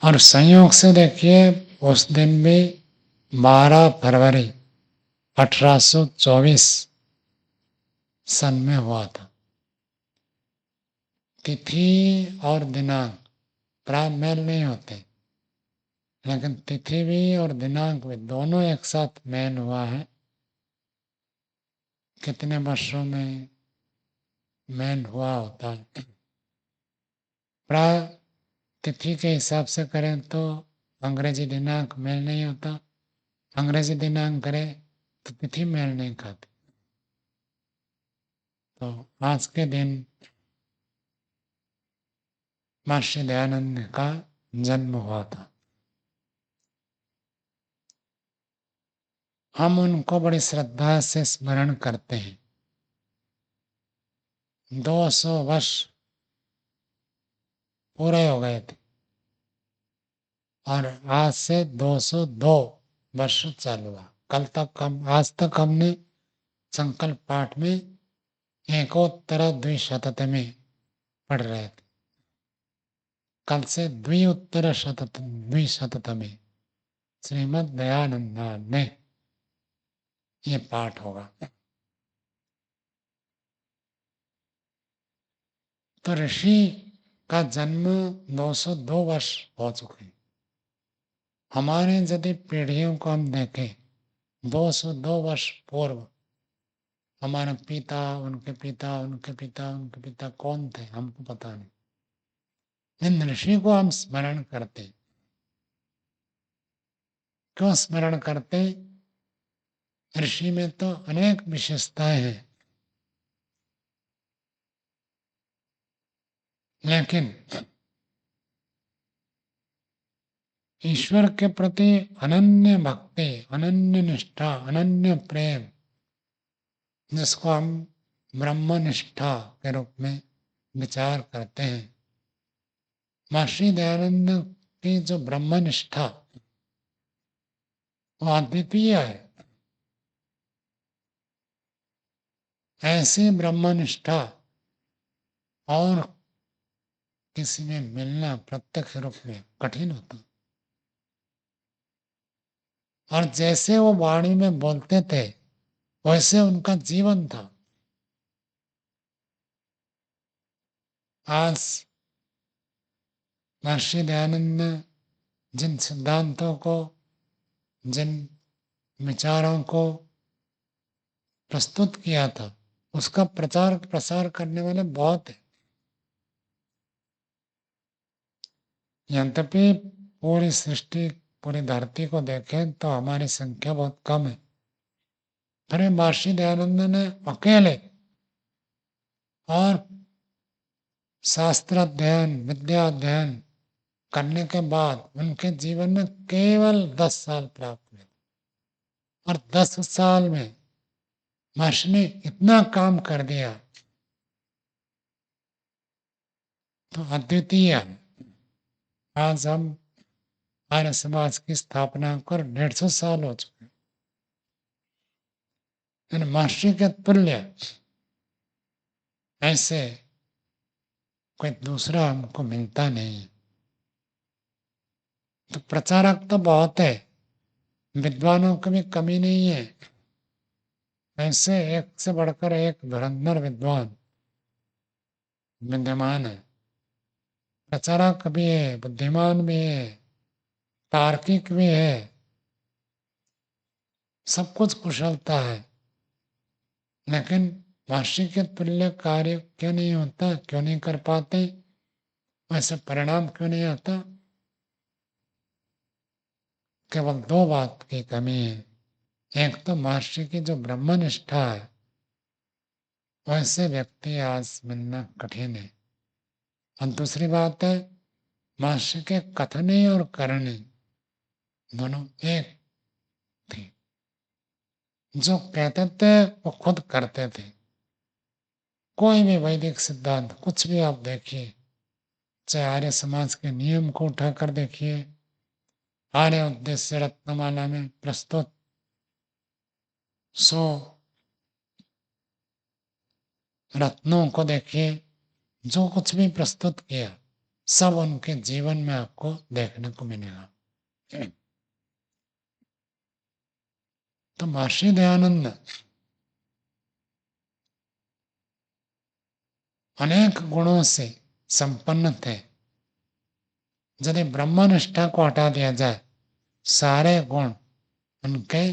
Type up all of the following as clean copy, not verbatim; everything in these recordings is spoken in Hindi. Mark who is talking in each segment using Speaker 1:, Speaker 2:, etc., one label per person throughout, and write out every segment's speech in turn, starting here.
Speaker 1: और संयोग से देखिए उस दिन भी 12 फरवरी 1824 सन में हुआ था। तिथि और दिनांक प्राय मेल नहीं होते, लेकिन तिथि भी और दिनांक भी दोनों एक साथ मेल हुआ है। कितने वर्षों में मेल हुआ होता है? प्राय तिथि के हिसाब से करें तो अंग्रेजी दिनांक मेल नहीं होता, अंग्रेजी दिनांक करें तो तिथि मेल नहीं खाती। तो आज के दिन महर्षि दयानंद का जन्म हुआ था। हम उनको बड़ी श्रद्धा से स्मरण करते हैं। 200 वर्ष पूरे हो गए थे और आज से 202 वर्ष चालू हुआ। आज तक हमने संकल्प पाठ में एकोत्तर द्विशततमे पढ़ रहे थे। कल से द्विउत्तर द्विशततमे श्रीमद् दयानंद में ये पाठ होगा। तो ऋषि का जन्म 202 वर्ष हो चुके हैं। हमारे यदि पीढ़ियों को हम देखें 202 वर्ष पूर्व हमारे पिता, उनके पिता, उनके पिता, उनके पिता कौन थे हमको पता नहीं। इन ऋषि को हम स्मरण करते। क्यों स्मरण करते? ऋषि में तो अनेक विशेषताएं हैं, लेकिन ईश्वर के प्रति अनन्य भक्ति, अनन्य निष्ठा, अनन्य प्रेम, जिसको हम ब्रह्मनिष्ठा के रूप में विचार करते हैं। महर्षि दयानंद की जो ब्रह्मनिष्ठा वो अद्वितीय है। ऐसी ब्रह्मनिष्ठा और किसी में मिलना प्रत्यक्ष रूप में कठिन होता। और जैसे वो वाणी में बोलते थे वैसे उनका जीवन था। आज महर्षि दयानंद ने जिन सिद्धांतों को, जिन विचारों को प्रस्तुत किया था उसका प्रचार प्रसार करने वाले बहुत है। यद्यपि पूरी सृष्टि, पूरी धरती को देखें तो हमारी संख्या बहुत कम है, फिर महर्षि दयानंद ने अकेले और शास्त्र अध्ययन, विद्या अध्ययन करने के बाद उनके जीवन में केवल 10 साल प्राप्त हुए और 10 साल में महर्षि ने इतना काम कर दिया तो अद्वितीय है। आज हम आर्य समाज की स्थापना कर 150 साल हो चुके हैं। महर्षि के तुल्य ऐसे कोई दूसरा हमको मिलता नहीं। तो प्रचारक तो बहुत है, विद्वानों की भी कमी नहीं है। ऐसे एक से बढ़कर एक धुरंधर विद्वान विद्यमान है। प्रचारक भी है, बुद्धिमान भी है, तार्किक भी है, सब कुछ कुशलता है, लेकिन महर्षि के तुल्य कार्य क्यों नहीं होता, क्यों नहीं कर पाते, वैसे परिणाम क्यों नहीं आता? केवल 2 बात की कमी है। एक तो महर्षि की जो ब्रह्मनिष्ठा है वैसे व्यक्ति आज मिलना कठिन है, और दूसरी बात है महर्षि के कथने और करने दोनों एक थे। जो कहते थे वो खुद करते थे। कोई भी वैदिक सिद्धांत कुछ भी आप देखिए, चाहे आर्य समाज के नियम को उठाकर देखिए, आर्य उद्देश्य रत्नमाला में प्रस्तुत 100 रत्नों को देखिए, जो कुछ भी प्रस्तुत किया सब उनके जीवन में आपको देखने को मिलेगा। तो महर्षि दयानंद अनेक गुणों से संपन्न थे। यदि ब्रह्मनिष्ठा को हटा दिया जाए, सारे गुण उनके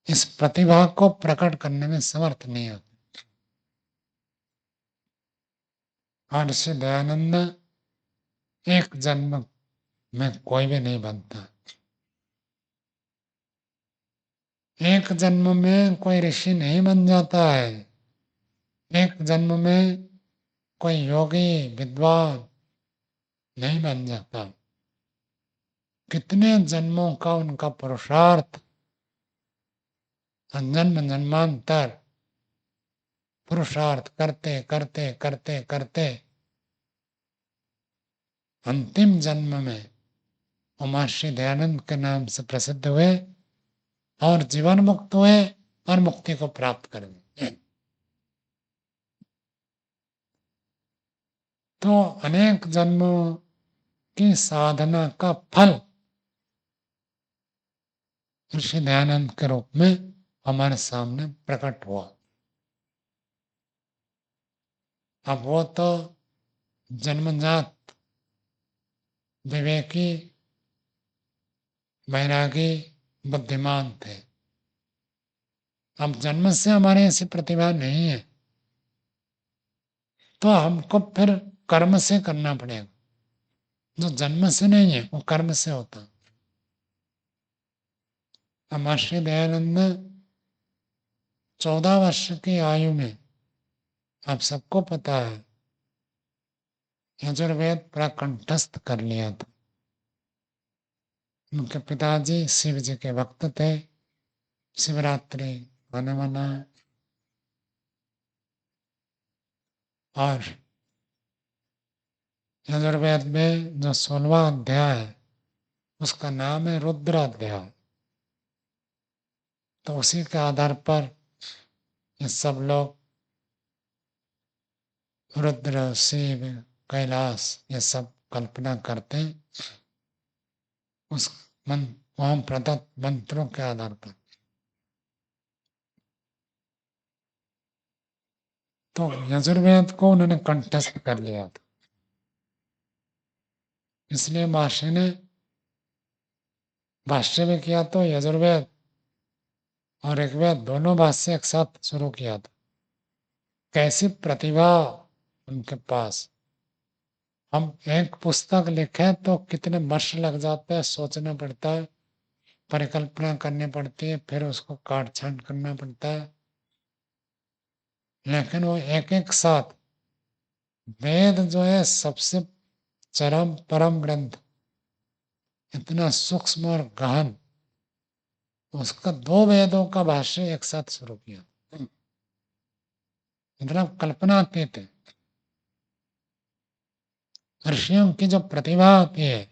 Speaker 1: इस प्रतिभा को प्रकट करने में समर्थ नहीं होते। महर्षि दयानंद एक जन्म में कोई भी नहीं बनता। एक जन्म में कोई ऋषि नहीं बन जाता है। एक जन्म में कोई योगी विद्वान नहीं बन जाता। कितने जन्मों का उनका पुरुषार्थ, जन्म जन्मांतर पुरुषार्थ करते करते करते करते अंतिम जन्म में महर्षि दयानंद के नाम से प्रसिद्ध हुए और जीवन मुक्त हुए और मुक्ति को प्राप्त कर गए। तो अनेक जन्मों की साधना का फल ऋषि दयानंद के रूप में हमारे सामने प्रकट हुआ। अब वो तो जन्मजात विवेकी वैरागी बुद्धिमान थे। अब जन्म से हमारे ऐसी प्रतिभा नहीं है, तो हमको फिर कर्म से करना पड़ेगा। जो जन्म से नहीं है वो कर्म से होता। महर्षि दयानंद 14 वर्ष की आयु में, आप सबको पता है, यजुर्वेद पूरा कंठस्थ कर लिया था। उनके पिताजी शिव जी के भक्त थे। शिवरात्रि आने वाला है और यजुर्वेद में जो 16वां अध्याय है उसका नाम है रुद्र अध्याय। तो उसी के आधार पर ये सब लोग रुद्र, शिव, कैलाश ये सब कल्पना करते हैं उस वहां प्रदत्त मंत्रों के आधार पर। तो यजुर्वेद को उन्होंने कंठस्थ कर लिया था। इसलिए महर्षि ने भाष्य में किया तो यजुर्वेद और ऋग्वेद दोनों भाष्य एक साथ शुरू किया था। कैसी प्रतिभा उनके पास। हम एक पुस्तक लिखे तो कितने वर्ष लग जाते हैं, सोचना पड़ता है, परिकल्पना करनी पड़ती है, फिर उसको काट छांट करना पड़ता है। लेकिन वो एक एक साथ, वेद जो है सबसे चरम परम ग्रंथ, इतना सूक्ष्म और गहन, उसका 2 वेदों का भाष्य एक साथ शुरू किया। मतलब कल्पना आती थी। ऋषियों की जो प्रतिभा होती है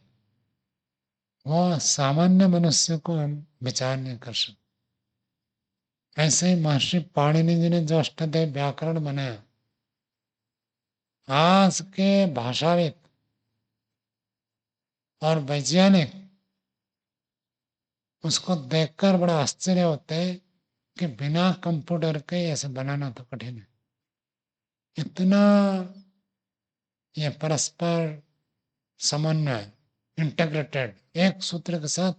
Speaker 1: वो सामान्य मनुष्य को हम विचार नहीं कर सकते। ऐसे ही महर्षि पाणिनि जी ने जो अष्टाध्यायी व्याकरण बनाया, आज के भाषाविद और वैज्ञानिक उसको देखकर बड़ा आश्चर्य होता है कि बिना कंप्यूटर के ऐसे बनाना तो कठिन है। इतना ये परस्पर समन्वय, इंटीग्रेटेड, एक सूत्र के साथ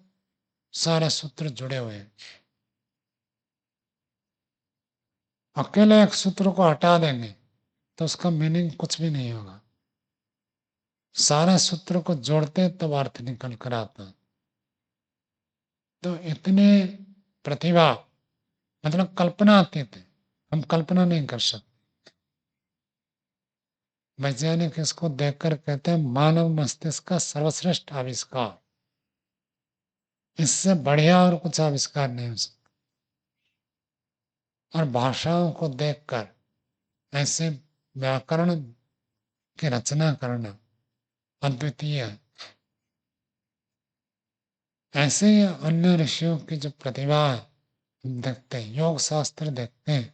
Speaker 1: सारे सूत्र जुड़े हुए हैं। अकेले एक सूत्र को हटा देंगे तो उसका मीनिंग कुछ भी नहीं होगा। सारे सूत्र को जोड़ते तब अर्थ निकल कर आता। तो इतने प्रतिभा, मतलब कल्पना आती थी, हम कल्पना नहीं कर सकते। वैज्ञानिक इसको देखकर कहते हैं मानव मस्तिष्क का सर्वश्रेष्ठ आविष्कार। इससे बढ़िया और कुछ आविष्कार नहीं हो सकता। और भाषाओं को देखकर ऐसे व्याकरण की रचना करना अद्वितीय है। ऐसे ही अन्य ऋषियों की जो प्रतिभा है हम देखते हैं, योग शास्त्र देखते हैं,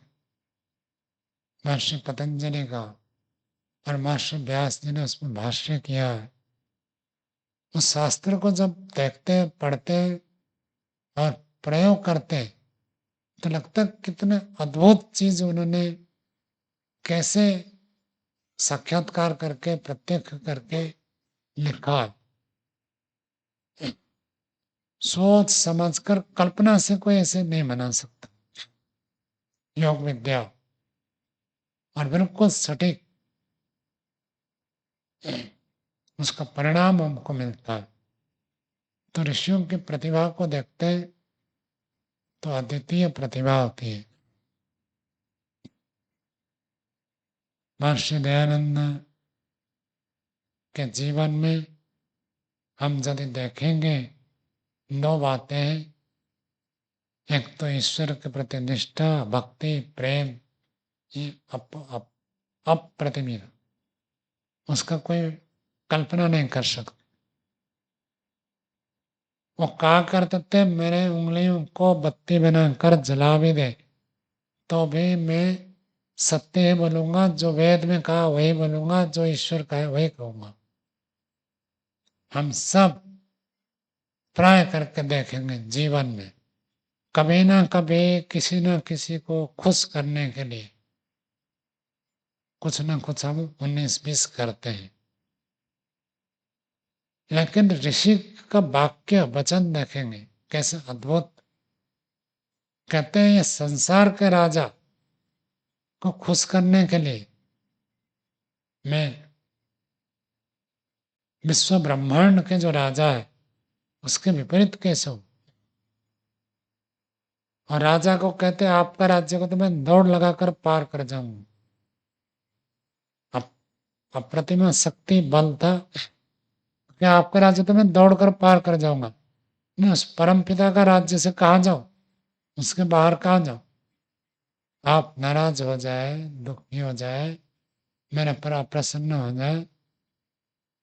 Speaker 1: महर्षि पतंजलि का और महर्षि व्यास जी ने उसमें भाष्य किया है। उस शास्त्र को जब देखते हैं, पढ़ते हैं और प्रयोग करते हैं तो लगता है कितने अद्भुत चीज उन्होंने कैसे साक्षात्कार करके प्रत्यक्ष करके लिखा है। सोच समझकर कल्पना से कोई ऐसे नहीं बना सकता योग विद्या, और बिल्कुल सटीक उसका परिणाम हमको मिलता है। तो ऋषियों की प्रतिभा को देखते हैं तो अद्वितीय प्रतिभा होती है। महर्षि दयानंद के जीवन में हम यदि देखेंगे दो बातें हैं। एक तो ईश्वर के प्रति निष्ठा, भक्ति, प्रेम, ये अप्रतिम, उसका कोई कल्पना नहीं कर सकता। वो कहा करते थे मेरे उंगलियों को बत्ती बनाकर जला भी दे तो भी मैं सत्य ही बोलूंगा, जो वेद में कहा वही बोलूंगा, जो ईश्वर कहा वही कहूंगा। हम सब प्राय करके देखेंगे जीवन में कभी ना कभी किसी न किसी को खुश करने के लिए कुछ ना कुछ हम 19-20 करते हैं। लेकिन ऋषि का वाक्य वचन देखेंगे कैसे अद्भुत। कहते हैं ये संसार के राजा को खुश करने के लिए मैं विश्व ब्रह्मांड के जो राजा है उसके विपरीत कैसे हूं। और राजा को कहते हैं आपका राज्य को तो मैं दौड़ लगाकर पार कर जाऊंगा। अप्रतिम शक्ति बल था, क्या आपका राज्य तो मैं दौड़ कर पार कर जाऊंगा। नहीं, उस परम पिता का राज्य से कहा जाओ, उसके बाहर कहा जाओ। आप नाराज हो जाए, दुखी हो जाए, मेरे पर अप्रसन्न हो जाए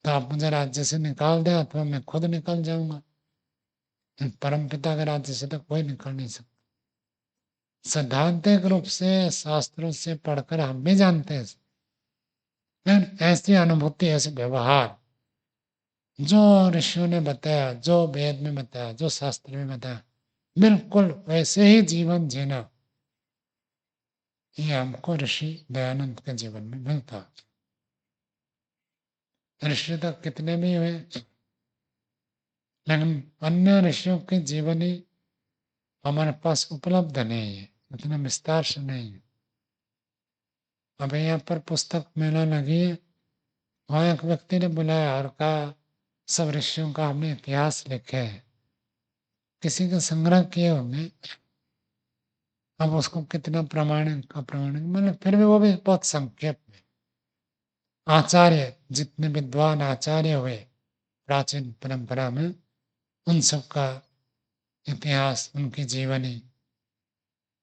Speaker 1: तो आप मुझे राज्य से निकाल दे अथवा मैं खुद निकल जाऊंगा। परम पिता के राज्य से तो कोई निकल नहीं सकता। सैद्धांतिक रूप से शास्त्रों से पढ़कर हम भी जानते हैं, लेकिन ऐसी अनुभूति, ऐसे व्यवहार जो ऋषियों ने बताया, जो वेद में बताया, जो शास्त्र में बताया, बिल्कुल वैसे ही जीवन जीना, ये हमको ऋषि दयानंद के जीवन में मिलता। ऋषि तो कितने भी हुए, लेकिन अन्य ऋषियों की जीवनी हमारे पास उपलब्ध नहीं है, इतना विस्तार से नहीं है। अभी यहाँ पर पुस्तक मेला लगी है, वहाँ एक व्यक्ति ने बुलाया और कहा सब ऋषियों का हमने इतिहास लिखे है, किसी का संग्रह किए होंगे। अब उसको कितना प्रमाणिक अप्रमाणिक, मतलब फिर भी वो भी बहुत संक्षेप में। आचार्य जितने विद्वान आचार्य हुए प्राचीन परंपरा में, उन सब का इतिहास, उनकी जीवनी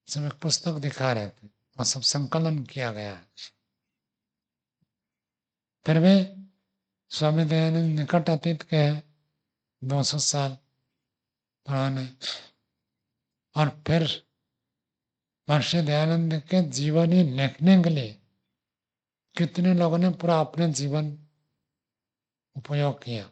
Speaker 1: सब एक पुस्तक दिखा रहे थे और सब संकलन किया गया है। फिर भी स्वामी दयानंद निकट अतीत के हैं, 200 साल पुराने। और फिर महर्षि दयानंद के जीवनी लिखने के लिए कितने लोगों ने पूरा अपने जीवन उपयोग किया।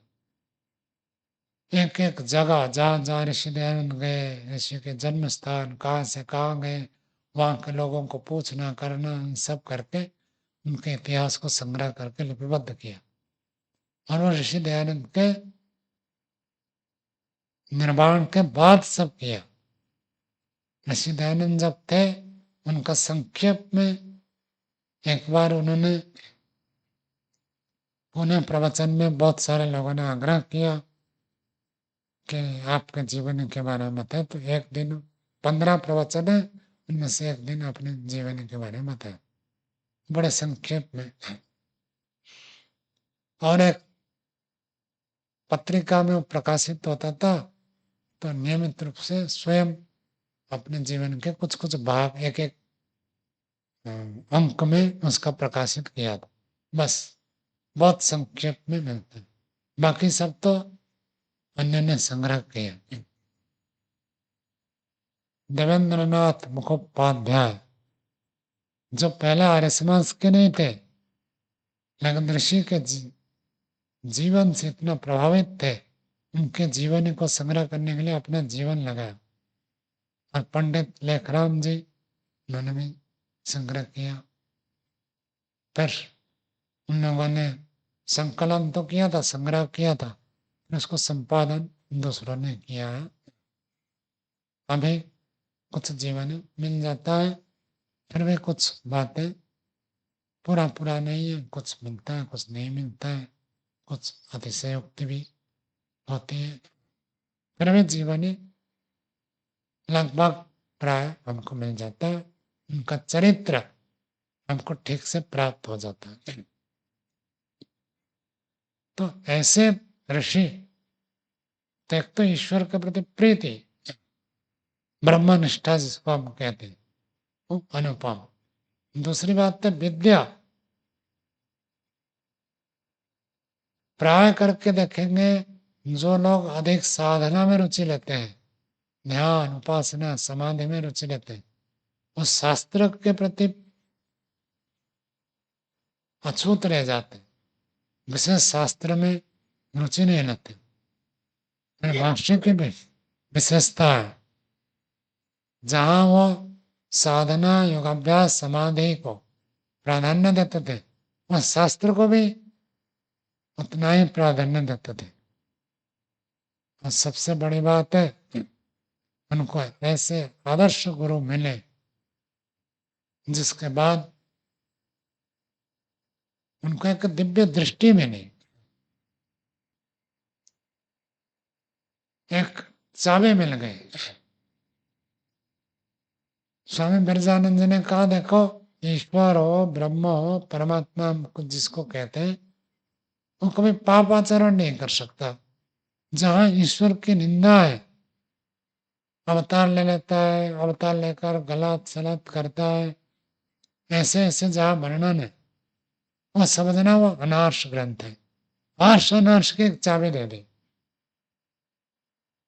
Speaker 1: एक एक जगह जहाँ जहाँ ऋषि दयानंद गए, ऋषि के जन्म स्थान कहाँ से कहाँ गए, वहाँ के लोगों को पूछना करना, सब करके उनके इतिहास को संग्रह करके लिपिबद्ध किया। और वो ऋषि दयानंद के निर्वाण के बाद सब किया। ऋषि दयानंद जब थे, उनका संक्षेप में एक बार उन्होंने पुनः प्रवचन में बहुत सारे लोगों ने आग्रह किया कि आपके जीवन के बारे में बताए, तो एक दिन 15 प्रवचन है, उनमें से एक दिन अपने जीवन के बारे में बताए, बड़े संक्षेप में। और एक पत्रिका में वो प्रकाशित होता था, तो नियमित रूप से स्वयं अपने जीवन के कुछ कुछ भाग एक एक अंक में उसका प्रकाशित किया था। बस बहुत संक्षेप में मिलता है, बाकी सब तो अन्य ने संग्रह किया। देवेंद्रनाथ मुखोपाध्याय जो पहले आर्य समाज के नहीं थे, लेकिन ऋषि के जीवन से इतना प्रभावित थे, उनके जीवनी को संग्रह करने के लिए अपना जीवन लगाया। और पंडित लेखराम जी, उन्होंने भी संग्रह किया। फिर उन लोगों ने संकलन तो किया था, संग्रह किया था, फिर उसको संपादन दूसरों ने किया है। अभी कुछ जीवन मिल जाता है, फिर भी कुछ बातें पूरा पूरा नहीं है, कुछ मिलता है, कुछ नहीं मिलता है, कुछ अतिशयोक्ति भी होती है, फिर भी जीवनी लगभग प्राय हमको मिल जाता है। उनका चरित्र हमको ठीक से प्राप्त हो जाता है। तो ऐसे ऋषि तो एक तो ईश्वर के प्रति प्रीति, ब्रह्मनिष्ठा जिसको हम कहते हैं, वो अनुपम। दूसरी बात है विद्या। प्राय करके देखेंगे जो लोग अधिक साधना में रुचि लेते हैं, ध्यान, उपासना, समाधि में रुचि लेते हैं, वो शास्त्र के प्रति अछूत रह जाते हैं, विशेष शास्त्र में रुचि नहीं लेते। भाष्य की भी विशेषता है, जहां वो साधना, योगाभ्यास, समाधि को प्राधान्य देते थे, वह शास्त्र को भी उतना ही प्राधान्य देते थे। और सबसे बड़ी बात है, उनको ऐसे आदर्श गुरु मिले जिसके बाद उनको एक दिव्य दृष्टि मिली, एक चाबी मिल गई। स्वामी बिरजानंद जी ने कहा, देखो ईश्वर हो, ब्रह्म हो, परमात्मा जिसको कहते हैं, वो कभी पाप आचरण नहीं कर सकता। जहां ईश्वर की निंदा है, अवतार ले लेता है, अवतार लेकर गलत सलत करता है, ऐसे ऐसे जहां वर्णन है, वो समझना वो अनार्ष ग्रंथ है। हर्ष अनार्ष की एक चाबी दे दी।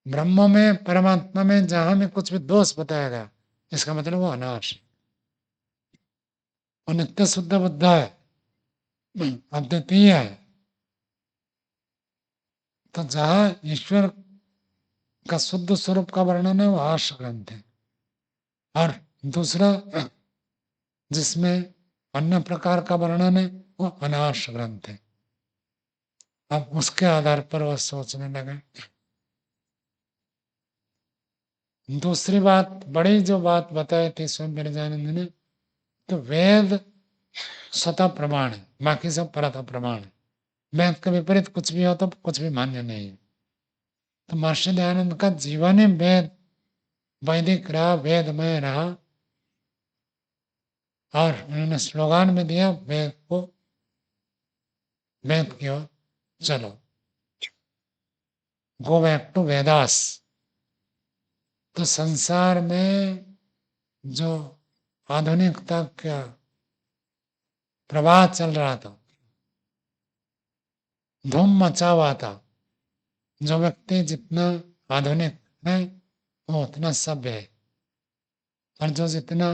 Speaker 1: ब्रह्म में, परमात्मा में जहां में कुछ भी दोष बताया गया, इसका मतलब वो अनार्ष, वो नित्य शुद्ध बुद्ध है, अद्वितीय है। तो जहां ईश्वर का शुद्ध स्वरूप का वर्णन है, वो हर्ष ग्रंथ है। और दूसरा जिसमें अन्य प्रकार का वर्णन है, वो अनार्ष ग्रंथ है। अब उसके आधार पर वह सोचने लगे। दूसरी बात, बड़ी जो बात बताई थी स्वामी विरजानंद ने, तो वेद स्वतः प्रमाण है, बाकी सब परतः प्रमाण है। वेद के विपरीत कुछ भी हो तो कुछ भी मान्य नहीं है। तो महर्षि दयानंद का जीवन ही वेद, वैदिक रहा, वेदमय रहा। और उन्होंने स्लोगान में दिया, वेद को, वेद की ओर चलो, गो बैक टू वेदास। तो संसार में जो आधुनिकता का प्रवाह चल रहा था, धूम मचा हुआ था, जो व्यक्ति जितना आधुनिक है वो उतना सभ्य है, और जो जितना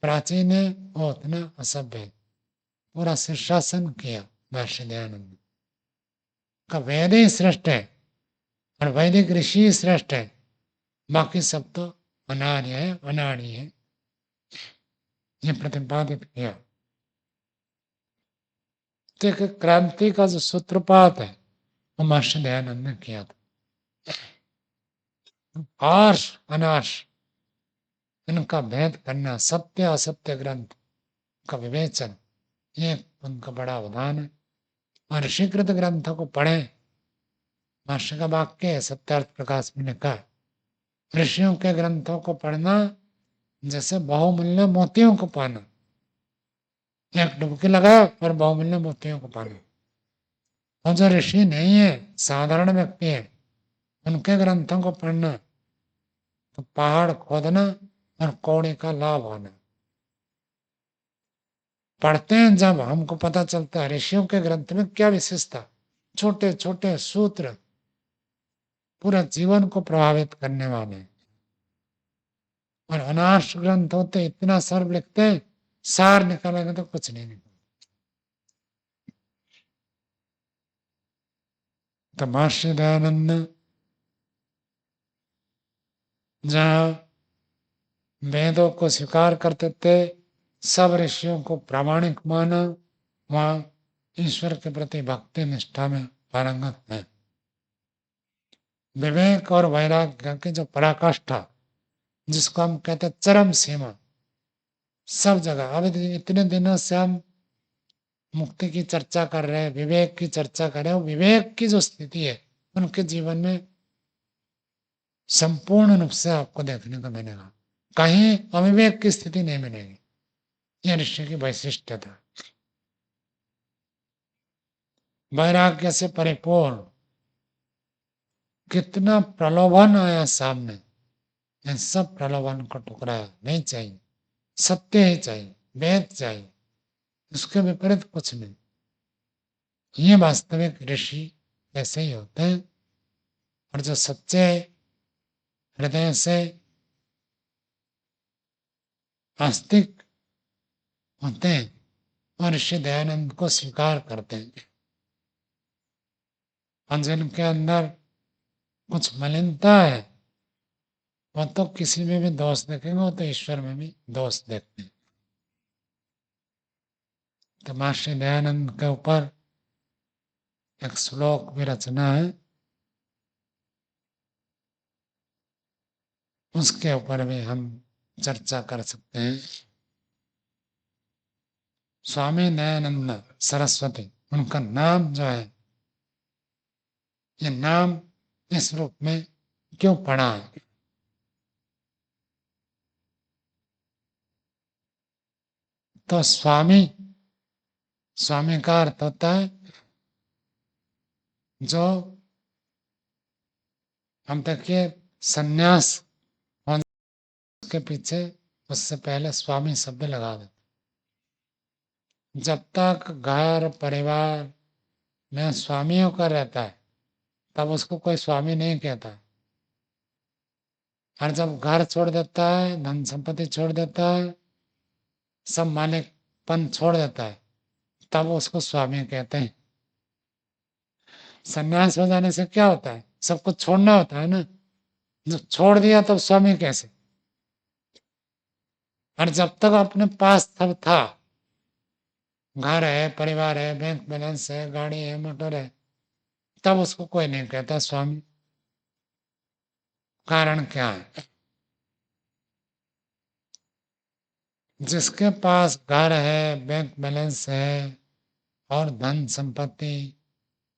Speaker 1: प्राचीन है वो उतना असभ्य है। पूरा शीर्षासन किया महर्षि दयानंद का। वेद ही श्रेष्ठ है और वैदिक ऋषि श्रेष्ठ है, बाकी सब तो अनार्य है, अनाड़ी है, ये प्रतिपादित किया। तो एक क्रांति का जो सूत्रपात है वो महर्षि दयानंद ने किया था। आर्ष अनार्ष इनका भेद करना, सत्य असत्य ग्रंथ का विवेचन, ये उनका बड़ा अवदान है। और ऋषिकृत ग्रंथों को पढ़ें। महर्षि का वाक्य है, सत्यार्थ प्रकाश में लिखा है, ऋषियों के ग्रंथों को पढ़ना जैसे बहुमूल्य मोतियों को पाना। एक डुबकी लगाओ और बहुमूल्य मोतियों को पाना। और जो ऋषि नहीं है, साधारण व्यक्ति है, उनके ग्रंथों को पढ़ना तो पहाड़ खोदना और कौड़े का लाभ होना। पढ़ते हैं जब हमको पता चलता है ऋषियों के ग्रंथ में क्या विशेषता, छोटे छोटे सूत्र पूरा जीवन को प्रभावित करने वाले। और अनार्ष ग्रंथ होते इतना सर्व लिखते हैं, सार निकालेंगे तो कुछ नहीं निकलता। तो महर्षि दयानंद जहाँ वेदों को स्वीकार करते थे, सब ऋषियों को प्रामाणिक माना, वहां ईश्वर के प्रति भक्ति निष्ठा में पारंगत है। विवेक और वैराग्य की जो पराकाष्ठा, जिसको हम कहते हैं चरम सीमा, सब जगह। अब इतने दिनों से हम मुक्ति की चर्चा कर रहे हैं, विवेक की चर्चा कर रहे हैं, विवेक की जो स्थिति है उनके जीवन में संपूर्ण रूप से आपको देखने को मिलेगा। कहीं अविवेक की स्थिति नहीं मिलेगी। यह ऋषि की वैशिष्ट्यता। वैराग्य से परिपूर्ण। कितना प्रलोभन आया सामने, इन सब प्रलोभन को टुकराया। नहीं चाहिए, सत्य ही चाहिए, वेद चाहिए, उसके विपरीत कुछ नहीं। ये वास्तविक ऋषि ऐसे ही होते हैं। और जो सच्चे हृदय से आस्तिक होते हैं और ऋषि दयानंद को स्वीकार करते हैं, और जिनके अंदर कुछ मलिनता है, वो तो किसी में भी दोष देखेंगे, वो तो ईश्वर में भी दोष देखते हैं। तो महर्षि दयानंद के ऊपर एक श्लोक भी रचना है, उसके ऊपर भी हम चर्चा कर सकते हैं। स्वामी दयानंद सरस्वती, उनका नाम जो है, ये नाम इस रूप में क्यों पड़ा है? तो स्वामी, स्वामी का अर्थ होता है जो, हम देखिए सन्यास के पीछे उससे पहले स्वामी शब्द लगा देते। जब तक घर परिवार में स्वामियों का रहता है तब उसको कोई स्वामी नहीं कहता। और जब घर छोड़ देता है, धन संपत्ति छोड़ देता है, सब मालिकपन छोड़ देता है, तब उसको स्वामी कहते हैं। सन्यास हो जाने से क्या होता है? सब कुछ छोड़ना होता है ना। जब छोड़ दिया तब स्वामी कैसे? और जब तक अपने पास सब था, घर है, परिवार है, बैंक बैलेंस है, गाड़ी है, मोटर है, तब उसको कोई नहीं कहता स्वामी। कारण क्या है? जिसके पास घर है, बैंक बैलेंस है और धन संपत्ति,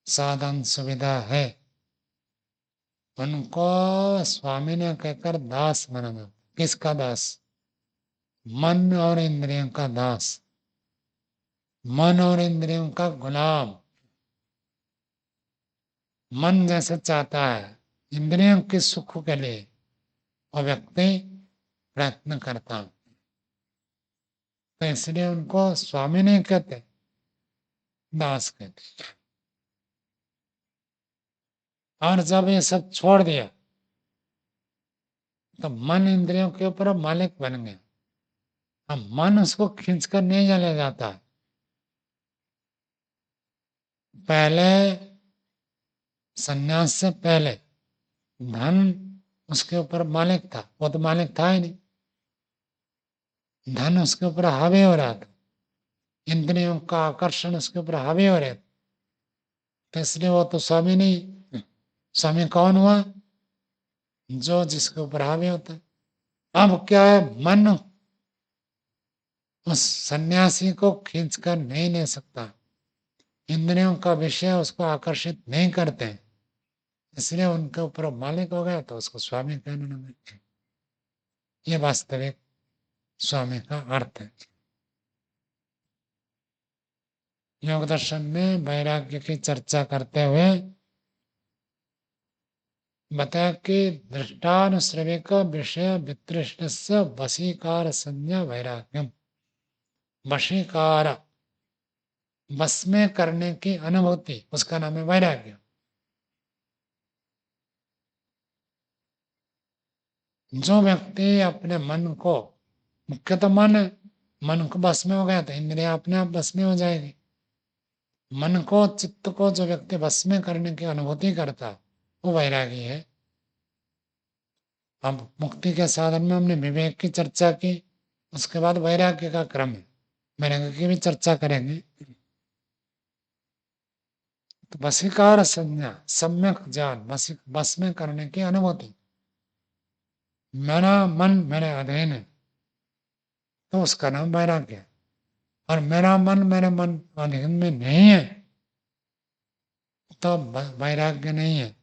Speaker 1: साधन सुविधा है, उनको स्वामी ने कहकर दास बनाना। किसका दास? मन और इंद्रियों का दास, मन और इंद्रियों का गुलाम। मन जैसे चाहता है, इंद्रियों के सुख के लिए वो व्यक्ति प्रयत्न करता है, तो इसलिए उनको स्वामी नहीं कहते, दास कहते। और जब ये सब छोड़ दिया तो मन इंद्रियों के ऊपर मालिक बन गया। अब मन उसको खींचकर नहीं चले जाता। पहले, सन्यास से पहले धन उसके ऊपर मालिक था, वो तो मालिक था ही नहीं। धन उसके ऊपर हावी हो रहा था, इंद्रियों का आकर्षण उसके ऊपर हावी हो रहा था, तो इसलिए वो तो स्वामी नहीं। स्वामी कौन हुआ? जो जिसके ऊपर हावी होता है। अब क्या है, मन उस सन्यासी को खींच कर नहीं ले सकता, इंद्रियों का विषय उसको आकर्षित नहीं करते, इसलिए उनके ऊपर मालिक हो गया तो उसको स्वामी कहने लगे। ये वास्तविक स्वामी का अर्थ है। योग दर्शन में वैराग्य की चर्चा करते हुए बताया कि दृष्टानुश्रविक विषय वितृष्ण वशीकार संज्ञा वैराग्यम। वशीकार, बस में करने की अनुभूति, उसका नाम है वैराग्य। जो व्यक्ति अपने मन को, मुख्य तो मन है, मन को बस में हो गया तो इंद्रिया अपने आप बस में हो जाएगी। मन को, चित्त को जो व्यक्ति बस में करने की अनुभूति करता है वो वैरागी है। अब मुक्ति के साधन में हमने विवेक की चर्चा की, उसके बाद वैराग्य का क्रम है, वैराग्य की भी चर्चा करेंगे। तो वशीकार संज्ञा, सम्यक ज्ञान, बस में करने की अनुभूति। मेरा मन मेरे अधीन है तो उसका नाम वैराग्य है। और मेरा मन मेरे मन अधीन में नहीं है तो वैराग्य नहीं है।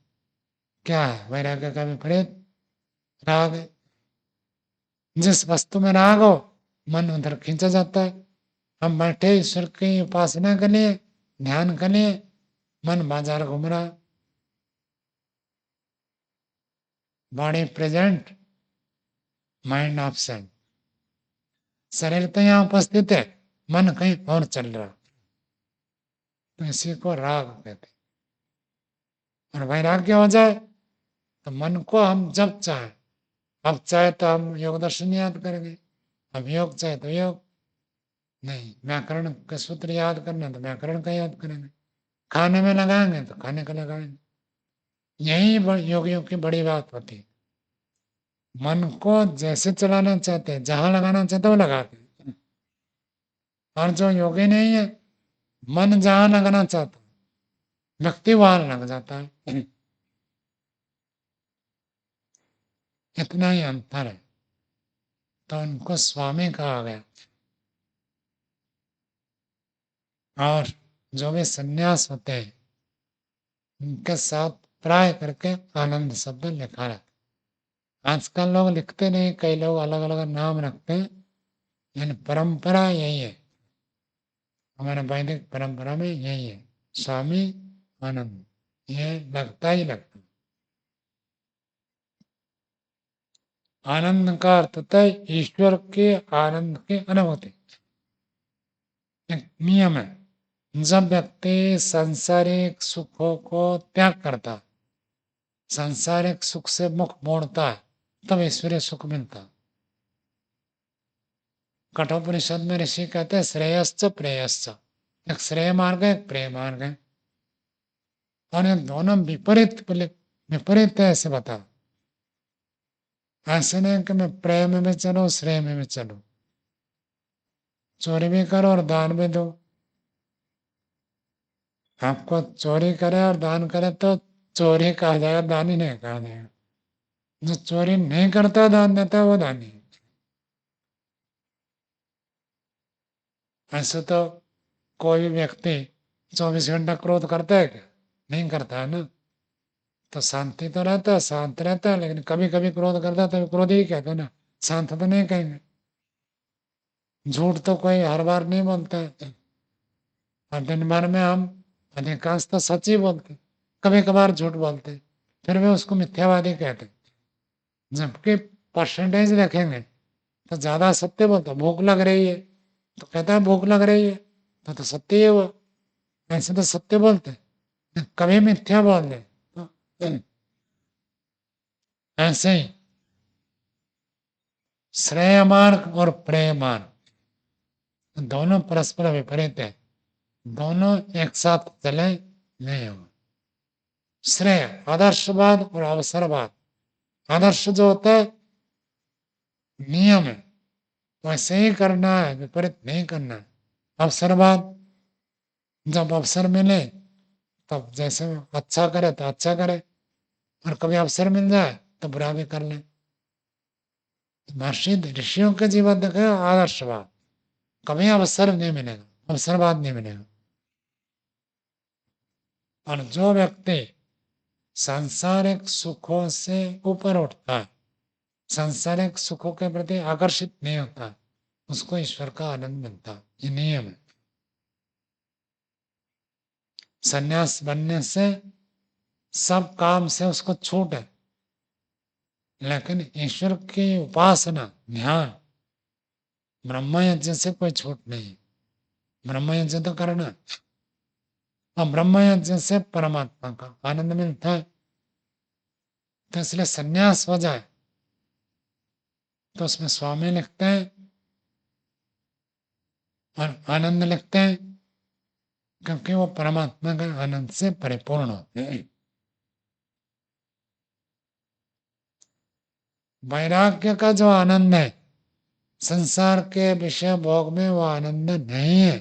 Speaker 1: क्या है वैराग्य का विपरीत? राग है। जिस वस्तु में राग हो मन उधर खींचा जाता है। हम बैठे ईश्वर की उपासना के लिए, ध्यान के लिए, मन बाजार घूम रहा, बॉडी प्रेजेंट, माइंड absent। शरीर तो यहाँ उपस्थित है, मन कहीं और चल रहा, तो इसी को राग कहते हैं। और वैराग्य हो जाए तो मन को हम जब चाहे, अब चाहे तो हम योग दर्शन याद करेंगे, अब योग चाहे तो योग, नहीं व्याकरण के सूत्र याद करना तो व्याकरण का याद करेंगे, खाने में लगाएंगे तो खाने का लगाएंगे। यही योगियों की बड़ी बात होती है। मन को जैसे चलाना चाहते हैं, जहां लगाना चाहते हैं वो लगाते हैं। और जो योगी नहीं है, मन जहां लगाना चाहता है व्यक्ति वहां लग जाता है। इतना ही अंतर है, तो उनको स्वामी कहा गया। और जो भी सन्यास होते हैं उनके साथ प्राय करके आनंद शब्द लिखा रहता। आजकल लोग लिखते नहीं, कई लोग अलग अलग नाम रखते हैं, लेकिन परंपरा यही है, हमारे वैदिक परंपरा में यही है, स्वामी आनंद, ये लगता ही लगता। आनंद का अर्थ होता है ईश्वर के आनंद की अनुभूति। एक नियम है, जब व्यक्ति सांसारिक सुखों को त्याग करता, सांसारिक सुख से मुख मोड़ता है, तब ईश्वरीय सुख मिलता। कठोपनिषद में ऋषि कहते हैं श्रेयश्च प्रेयश्च, एक श्रेय मार्ग है, एक प्रेय मार्ग है। और ये दोनों विपरीत विपरीत है ऐसे बता। ऐसे नहीं कि मैं प्रेय में भी चलूं, श्रेय में भी चलूं, चोरी भी करो और दान भी दो। आपको चोरी करे और दान करे तो चोरी कहा जाएगा, दानी नहीं कहा जाएगा। जो चोरी नहीं करता दान देता वो दानी है। ऐसे तो कोई भी व्यक्ति 24 घंटा क्रोध करता है क्या? नहीं करता है ना। तो शांति तो रहता है, शांत रहता है, लेकिन कभी कभी क्रोध करता है तो क्रोध ही कहते हैं ना, शांत तो नहीं कहेंगे। झूठ तो कोई हर बार नहीं बोलता है, और दिन भर में हम अधिकांश तो सच ही बोलते, कभी कभार झूठ बोलते, फिर भी उसको मिथ्यावादी कहते। जबकि परसेंटेज देखेंगे तो ज्यादा सत्य बोलता। भूख लग रही है तो कहता है भूख लग रही है, तो सत्य है वो। ऐसे तो सत्य बोलते, कभी मिथ्या बोल दे तो ऐसे ही श्रेय मार्ग और प्रेय मार्ग दोनों परस्पर विपरीत है, दोनों एक साथ चले नहीं हो। श्रेय आदर्शवाद और अवसरवाद। आदर्श जो होता है नियम है, वैसे ही करना है, विपरीत नहीं करना है। अवसरवाद, जब अवसर मिले तब जैसे अच्छा करे तो अच्छा करे, और कभी अवसर मिल जाए तो बुरा भी कर ले। महर्षि ऋषियों के जीवन देखे आदर्शवाद, कभी अवसर नहीं मिलेगा, अवसरवाद नहीं मिलेगा। और जो व्यक्ति सांसारिक सुखों से ऊपर उठता है, सांसारिक सुखों के प्रति आकर्षित नहीं होता, उसको ईश्वर का आनंद मिलता है। ये नियम है। सन्यास बनने से सब काम से उसको छूट है, लेकिन ईश्वर की उपासना, ध्यान, ब्रह्म यज्ञ से कोई छूट नहीं। ब्रह्म यज्ञ तो करना, और ब्रह्म यज्ञ से परमात्मा का आनंद मिलता है। तो इसलिए सन्यास हो जाए तो उसमें स्वामी लिखते हैं और आनंद लिखते हैं। क्योंकि वो परमात्मा का आनंद से परिपूर्ण होते हैं। वैराग्य का जो आनंद है संसार के विषय भोग में, वो आनंद नहीं है।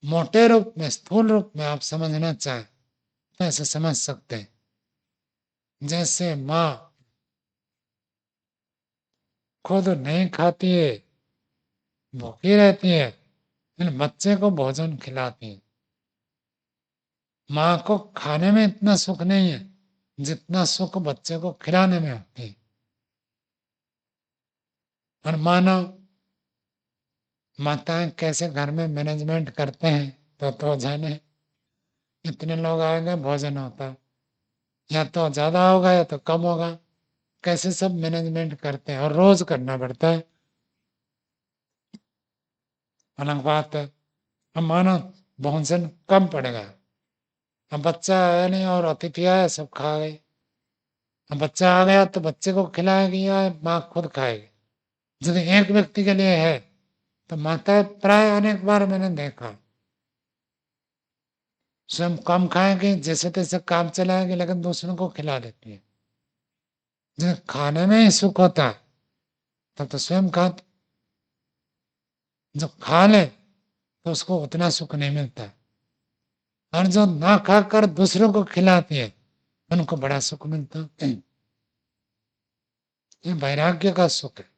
Speaker 1: मोटे रूप में, स्थूल रूप में आप समझना चाहें तो ऐसे समझ सकते हैं, जैसे माँ खुद नहीं खाती है, भूखी रहती है, लेकिन बच्चे को भोजन खिलाती है। माँ को खाने में इतना सुख नहीं है जितना सुख बच्चे को खिलाने में होती है। और मानव माताएं कैसे घर में मैनेजमेंट करते हैं तो जाने। इतने लोग आएंगे, भोजन होता है, या तो ज्यादा होगा या तो कम होगा, कैसे सब मैनेजमेंट करते हैं, और रोज करना पड़ता है। अलग बात है, अब मानो भोजन कम पड़ेगा, अब बच्चा आया नहीं और अतिथि आया, सब खा गए। अब बच्चा आ गया तो बच्चे को खिलाएगी या माँ खुद खाएगी। यदि एक व्यक्ति के लिए है तो माता प्राय अनेक बार मैंने देखा स्वयं कम खाएगी, जैसे तैसे काम चलाएगी, लेकिन दूसरों को खिला देती है। जब खाने में ही सुख होता है तब तो स्वयं खा, जो खा ले तो उसको उतना सुख नहीं मिलता, और जो ना खाकर दूसरों को खिलाती है उनको बड़ा सुख मिलता है। ये वैराग्य का सुख है।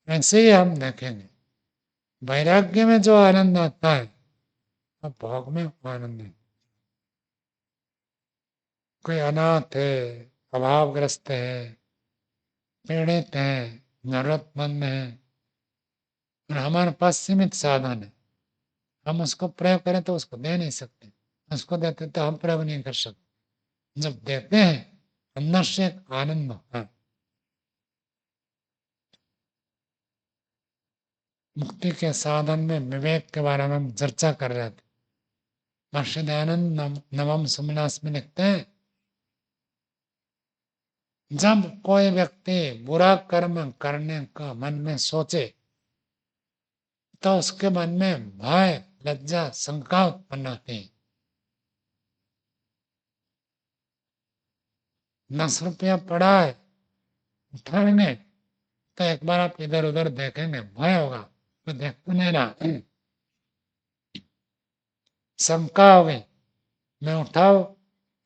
Speaker 1: ऐसे ही हम देखेंगे, वैराग्य में जो आनंद आता है वो भोग में आनंद नहीं। कोई अनाथ है, अभावग्रस्त है, पीड़ित है, जरूरतमंद है, और हमारे पास सीमित साधन है, हम उसको प्रयोग करें तो उसको दे नहीं सकते, उसको देते तो हम प्रयोग नहीं कर सकते। जब देते हैं अंदर से एक आनंद होता है। मुक्ति के साधन में विवेक के बारे में हम चर्चा कर रहे थे। महर्षि दयानंद नवम सुमनास में लिखते हैं, जब कोई व्यक्ति बुरा कर्म करने का मन में सोचे तो उसके मन में भय, लज्जा, शंका उत्पन्न होती है। 10 रुपया पड़ा है, उठाएंगे तो एक बार आप इधर उधर देखेंगे, भय होगा, तो देख तो नहीं रहा। शंका होगी, मैं उठाओ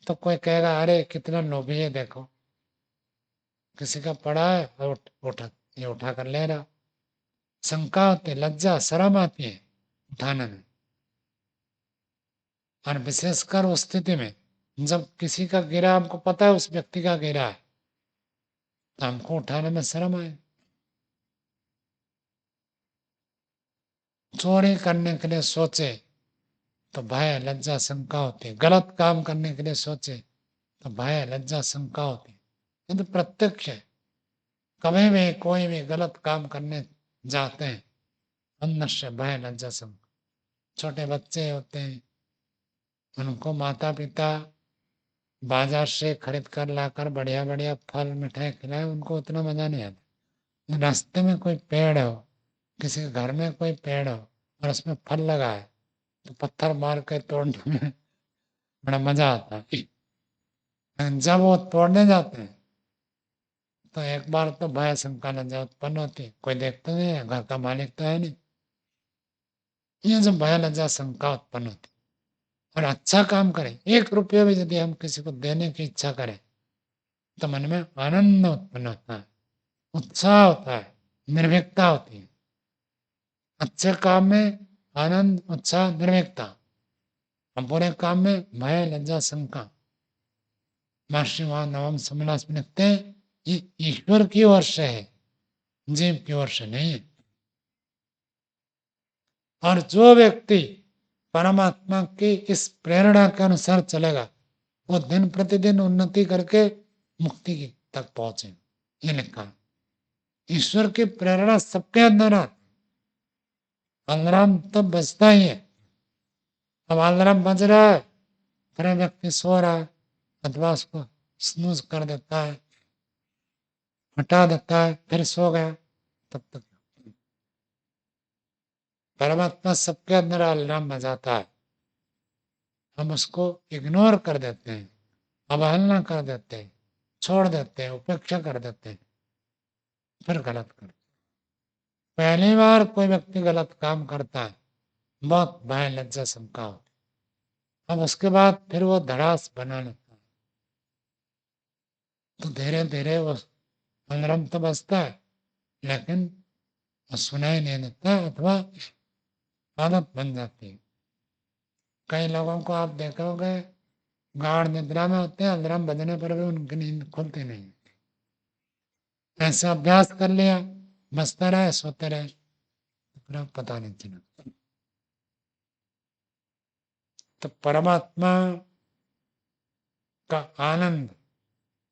Speaker 1: तो कोई कहेगा अरे कितना लोभी है, देखो किसी का पड़ा है और उठा, ये उठा कर ले रहा। शंका होती है, लज्जा, शर्म आती है उठाने में। और विशेषकर उस स्थिति में जब किसी का गिरा, हमको पता है उस व्यक्ति का गिरा है, तो हमको उठाने में शर्म आए। चोरी करने के लिए सोचे तो भय, लज्जा, शंका होती है। गलत काम करने के लिए सोचे तो भय, लज्जा, शंका होती है। ये तो प्रत्यक्ष है। कभी भी कोई भी गलत काम करने जाते हैं, अंदर से भय, लज्जा, शंका। छोटे बच्चे होते हैं, उनको माता पिता बाजार से खरीद कर लाकर बढ़िया बढ़िया फल मिठाई खिलाए, उनको उतना मजा नहीं आता। रास्ते में कोई पेड़ हो, किसी के घर में कोई पेड़ हो और उसमें फल लगा है, तो पत्थर मार के तोड़ने में बड़ा मजा आता है। जब वो तोड़ने जाते हैं तो एक बार तो भय, शंका, लज्जा उत्पन्न होती है, कोई देखता नहीं है, घर का मालिक तो है नहीं। ये जो भय, लज्जा, शंका उत्पन्न होती है। और अच्छा काम करें, 1 रुपये भी यदि हम किसी को देने की इच्छा करें तो मन में आनंद उत्पन्न होता है, उत्साह होता है, निर्भीकता होती है। अच्छे काम में आनंद, उत्साह, निर्भीकता, और बुरे काम में भय, लज्जा, शंका। महर्षि वहां नवम समनास में लिखते हैं, ये ईश्वर की ओर से है, जीव की ओर से नहीं है। और जो व्यक्ति परमात्मा की इस प्रेरणा के अनुसार चलेगा वो दिन प्रतिदिन उन्नति करके मुक्ति तक पहुंचे। ये लिखा, ईश्वर की प्रेरणा सबके अंदर है। अलार्म तो बजता ही है। अब अलार्म बज रहा है, फिर व्यक्ति सो रहा है, अथवा उसको स्नूज कर देता है, हटा देता है, फिर सो गया, तब तक परमात्मा सबके अंदर अलार्म बजाता है, हम उसको इग्नोर कर देते हैं, अवहेलना कर देते हैं, छोड़ देते हैं, उपेक्षा कर देते हैं, फिर गलत करते हैं। पहली बार कोई व्यक्ति गलत काम करता है, बहुत भय लज्जा शंका होती है। अब उसके बाद फिर वो धड़ास बना लेता है, तो धीरे धीरे वो अलार्म तो बजता है लेकिन सुनाई नहीं देता, अथवा आदत बन जाती है। कई लोगों को आप देखोगे गाढ़ निद्रा में होते हैं, अलार्म बजने पर भी उनकी नींद खुलती नहीं। ऐसा अभ्यास कर लिया, बजता रहे, सोते रहे, फिर पता नहीं चला। तो परमात्मा का आनंद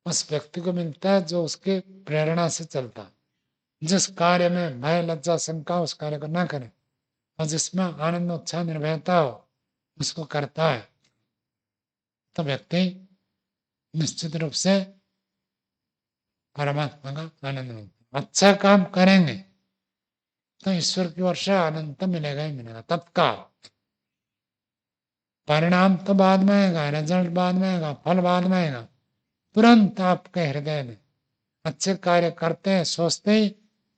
Speaker 1: उस व्यक्ति को मिलता है जो उसके प्रेरणा से चलता है। जिस कार्य में भय लज्जा शंका, उस कार्य को ना करे, और जिसमें आनंद उत्साह निर्भयता हो, उसको करता है, तो व्यक्ति निश्चित रूप से परमात्मा का आनंद मिलता है। अच्छा काम करेंगे तो ईश्वर की ओर से आनंद तो मिलेगा ही मिलेगा तत्काल। परिणाम तो बाद में आएगा, रिजल्ट बाद में आएगा, फल बाद में आएगा। तुरंत आपके हृदय में अच्छे कार्य करते हैं, सोचते ही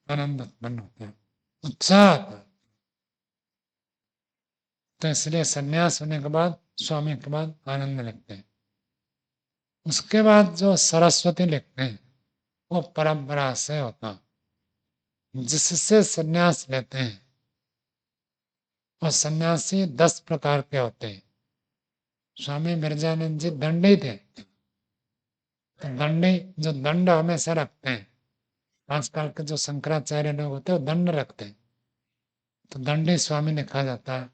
Speaker 1: आनंद उत्पन्न होता है, उत्साह आता है। तो इसलिए संन्यास होने के बाद, स्वामी के बाद आनंद लिखते हैं। उसके बाद जो सरस्वती लिखते हैं वो परंपरा से होता, जिससे संन्यास लेते हैं। और सन्यासी 10 प्रकार के होते हैं। स्वामी मिर्जानंद जी दंडी थे, तो दंडी जो दंड हमेशा रखते हैं, आजकल के जो शंकराचार्य लोग होते हैं वो दंड रखते हैं, तो दंडी स्वामी लिखा जाता है।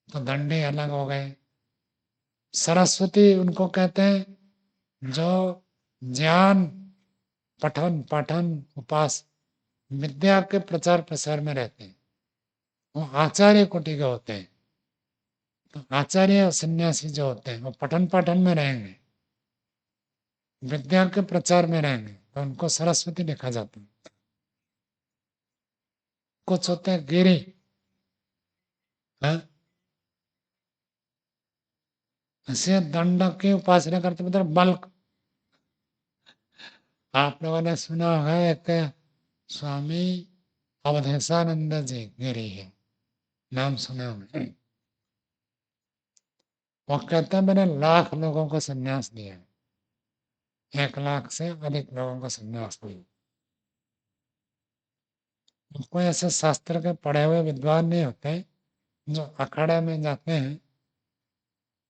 Speaker 1: तो दंडी अलग हो गए। सरस्वती उनको कहते हैं जो ज्ञान पठन पाठन उपास विद्या के प्रचार प्रसार में रहते हैं, वो आचार्य कोटि के होते हैं। तो आचार्य और सन्यासी जो होते हैं वो पठन पाठन में रहेंगे, विद्या के प्रचार में रहेंगे, तो उनको सरस्वती लिखा जाता है। कुछ होते हैं गिरी, ऐसे दंड की उपासना करते मतलब बल्क। आप लोगों ने सुना होगा एक स्वामी अवधेशानंद जी गिरी है, नाम सुना होगा। वो कहते हैं मैंने लाख लोगों को संन्यास दिया है, 1 लाख से अधिक लोगों को संन्यास दिया। कोई ऐसे शास्त्र के पढ़े हुए विद्वान नहीं होते जो अखाड़े में जाते हैं,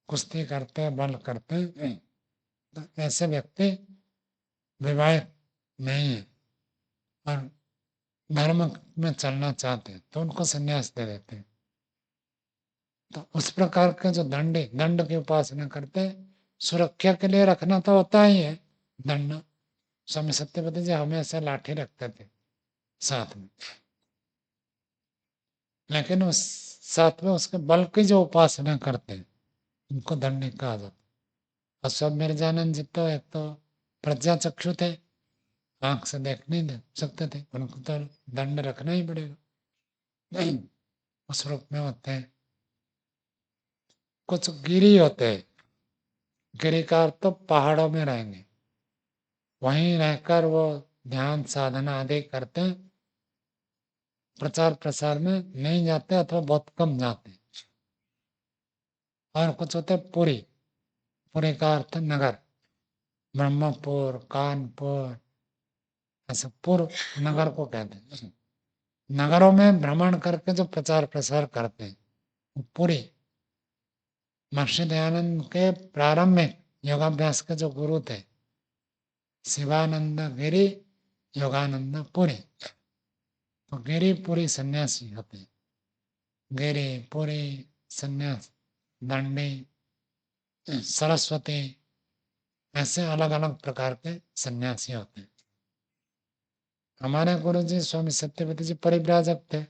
Speaker 1: कुश्ती करते हैं, बल करते हैं। तो ऐसे व्यक्ति विवाहित नहीं है और धर्म में चलना चाहते हैं, तो उनको संन्यास दे देते हैं। तो उस प्रकार के जो दंड की उपासना करते हैं, सुरक्षा के लिए रखना तो होता ही है दंड। स्वामी सत्यपति जी हमेशा लाठी रखते थे साथ में, लेकिन उस साथ में उसके बल की जो उपासना करते हैं उनको दंड कहा जाता है। और सब मिर्जानंद जी तो एक तो प्रज्ञा चक्षु थे, आंख से देख नहीं दे सकते थे, उनको तो दंड रखना ही पड़ेगा, नहीं उस रूप में होते हैं। कुछ गिरी होते हैं, गिरिकार तो पहाड़ों में रहेंगे, वहीं रहकर वो ध्यान साधना आदि करते हैं, प्रचार प्रसार में नहीं जाते अथवा बहुत कम जाते। और कुछ होते हैं पुरी, पुरी का अर्थ नगर, ब्रह्मपुर, कानपुर, ऐसे पूर्व नगर को कहते हैं। नगरों में भ्रमण करके जो प्रचार प्रसार करते हैं वो पुरी। महर्षि दयानंद के प्रारंभिक योगाभ्यास के जो गुरु थे शिवानंद गिरी, योगानंद पुरी, तो गिरी पुरी सन्यासी होते हैं। गिरी पुरी सन्यास, दंडी, सरस्वती, ऐसे अलग अलग प्रकार के सन्यासी होते हैं। हमारे गुरु जी स्वामी सत्यपति जी परिव्राजक थे,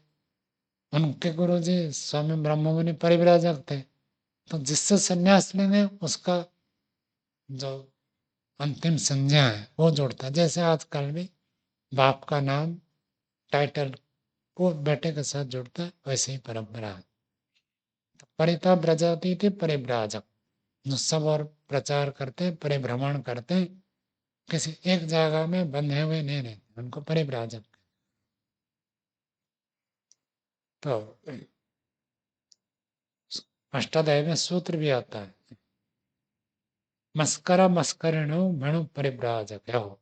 Speaker 1: उनके गुरु जी स्वामी ब्रह्ममुनि परिव्राजक थे। तो जिससे सन्यास लेंगे उसका जो अंतिम संज्ञा है वो जोड़ता है। जैसे आजकल भी बाप का नाम, टाइटल वो बेटे के साथ जुड़ता है, वैसे ही परंपरा है। तो परिता ब्रजती थी परिव्राजक, जो सब और प्रचार करते हैं, परिभ्रमण करते हैं, किसी एक जगह में बंधे हुए नहीं रहते, उनको परिव्राजक। तो अष्टाध्यायी में सूत्र भी आता है, मस्करा मस्करिणो मणु परिव्राजक हो,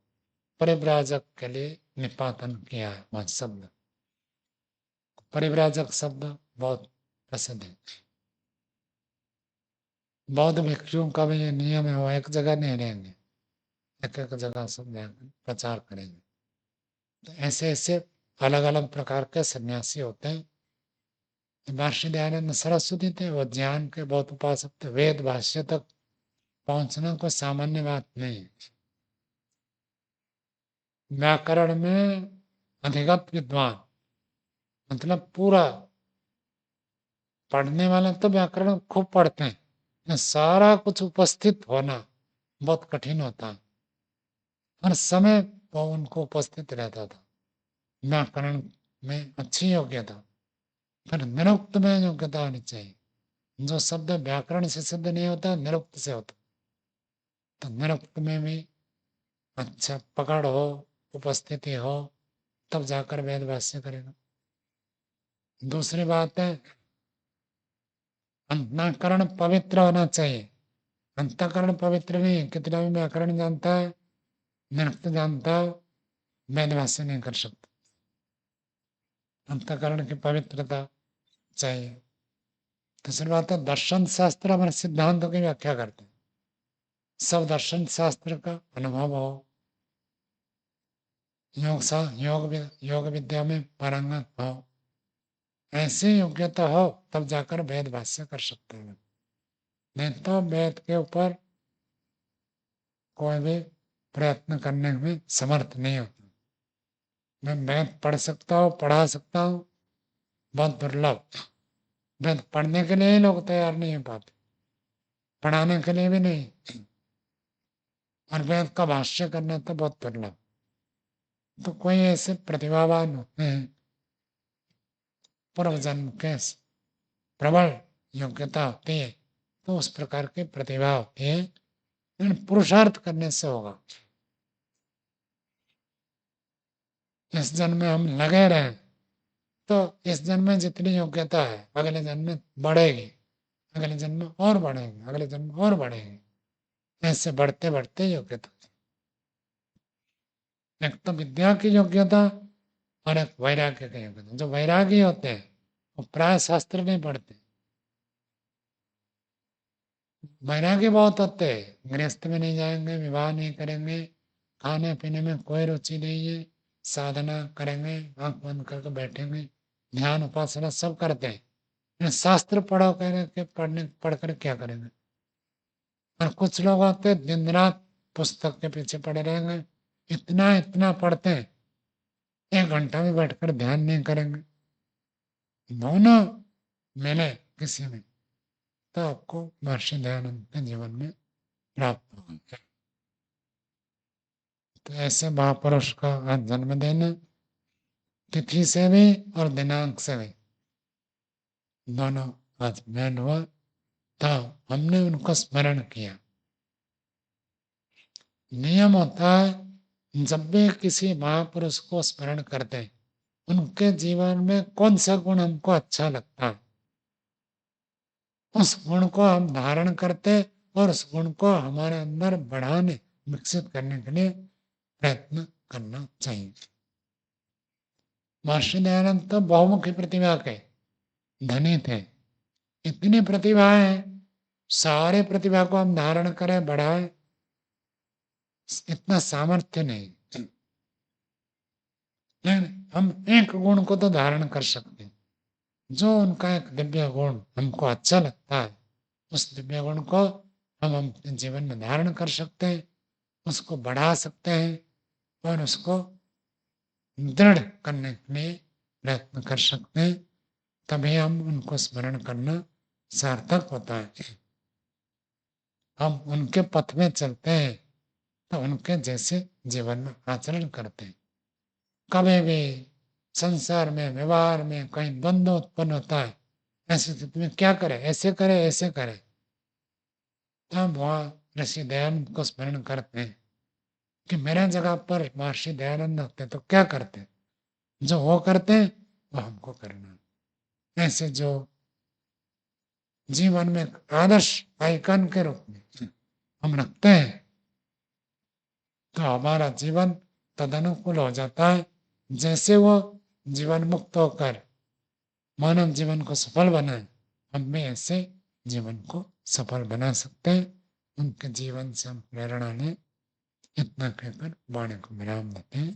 Speaker 1: परिव्राजक के लिए निपातन किया है वह शब्द। परिव्राजक शब्द बहुत प्रसिद्ध है। बौद्ध भिक्षुओं का भी ये नियम है, वो एक जगह नहीं रहेंगे, एक एक जगह सब प्रचार करेंगे। तो ऐसे ऐसे अलग अलग प्रकार के सन्यासी होते हैं। महर्षि दयानंद सरस्वती थे, वो ज्ञान के बहुत उपासक थे, वेद भाष्य तक पहुंचना कोई सामान्य बात नहीं है। व्याकरण में अधिगत विद्वान, मतलब पूरा पढ़ने वाले तो व्याकरण खूब पढ़ते हैं, सारा कुछ उपस्थित होना बहुत कठिन होता है। हर समय वो उनको उपस्थित रहता था, व्याकरण में अच्छी योग्यता, फिर निरुक्त में योग्यता होनी चाहिए। जो शब्द व्याकरण से सिद्ध नहीं होता, निरुक्त से होता, तो निरुक्त में भी अच्छा पकड़ हो, उपस्थिति हो, तब जाकर वेद भाष्य करेगा। दूसरी बात है, अंतःकरण पवित्र होना चाहिए। अंतःकरण पवित्र नहीं, कितना भी व्याकरण जानता है, निरुक्त जानता है, वेद भाष्य नहीं कर सकता। अंतःकरण की पवित्रता चाहिए। दूसरी बात है, दर्शन शास्त्र हमारे सिद्धांतों की व्याख्या करते हैं, सब दर्शन शास्त्र का अनुभव हो, योग विद्या में पारंगत हो, ऐसी योग्यता हो, तब जाकर वेद भाष्य कर सकते हैं। नहीं तो वेद के ऊपर कोई भी प्रयत्न करने में समर्थ नहीं होता। मैं वेद पढ़ सकता हूँ, पढ़ा सकता हूँ, बहुत दुर्लभ। वेद पढ़ने के लिए ही लोग तैयार नहीं हो पाते, पढ़ाने के लिए भी नहीं, और वेद का भाष्य करना तो बहुत दुर्लभ। तो कोई ऐसे प्रतिभावान होते हैं, पूर्व जन्म के प्रबल योग्यता होती है, तो उस प्रकार की प्रतिभा होती है, लेकिन पुरुषार्थ करने से होगा। इस जन्म में हम लगे रहे तो इस जन्म में जितनी योग्यता है अगले जन्म में बढ़ेगी, अगले जन्म में और बढ़ेगी, अगले जन्म में और बढ़ेगी, ऐसे बढ़ते बढ़ते योग्यता। एक तो विद्या की योग्यता और एक वैराग्य की योग्यता। जो वैरागी होते हैं वो प्राय शास्त्र नहीं पढ़ते, वैरागी बहुत होते हैं, गृहस्थ में नहीं जाएंगे, विवाह नहीं करेंगे, खाने पीने में कोई रुचि नहीं है, साधना करेंगे, आंख बंद करके बैठेंगे, ध्यान उपासना सब करते हैं, शास्त्र पढ़ो कह के पढ़ कर क्या करेंगे। और कुछ लोग होते हैं दिन रात पुस्तक के पीछे पड़े रहेंगे, इतना इतना पढ़ते हैं, 1 घंटा भी बैठकर ध्यान नहीं करेंगे। दोनों मिले किसी में तो आपको महर्षि दयानंद के जीवन में प्राप्त होगा। तो ऐसे महापुरुष का आज जन्मदिन, तिथि से भी और दिनांक से भी दोनों आज मेल हुआ, तो हमने उनको स्मरण किया। नियम होता है, जब भी किसी महापुरुष को स्मरण करते हैं, उनके जीवन में कौन सा गुण हमको अच्छा लगता है, उस गुण को हम धारण करते और उस गुण को हमारे अंदर बढ़ाने, विकसित करने के लिए प्रयत्न करना चाहिए। महर्षि दयानंद तो बहुमुखी प्रतिभा के धनी थे, इतनी प्रतिभा है, सारे प्रतिभा को हम धारण करें, बढ़ाएं, इतना सामर्थ्य नहीं, लेकिन हम एक गुण को तो धारण कर सकते हैं। जो उनका एक दिव्य गुण हमको अच्छा लगता है, उस दिव्य गुण को हम अपने जीवन में धारण कर सकते हैं, उसको बढ़ा सकते हैं और उसको दृढ़ करने के लिए प्रयत्न कर सकते हैं। तभी हम उनको स्मरण करना सार्थक होता है। हम उनके पथ में चलते हैं तो उनके जैसे जीवन में आचरण करते हैं। कभी भी संसार में, व्यवहार में कहीं द्वंद्व उत्पन्न होता है, ऐसी स्थिति में क्या करे, ऐसे करे ऐसे करे, तब वहां ऋषि दयानंद को स्मरण करते हैं कि मेरे जगह पर महर्षि दयानंद होते तो क्या करते, जो वो करते हैं वो हमको करना। ऐसे जो जीवन में आदर्श आइकन के रूप में हम रखते हैं तो हमारा जीवन तदनुकूल हो जाता है। जैसे वो जीवन मुक्त होकर मानव जीवन को सफल बनाए, हम भी ऐसे जीवन को सफल बना सकते हैं। उनके जीवन से हम प्रेरणा लें। इतना कहकर वाणी को विराम देते हैं।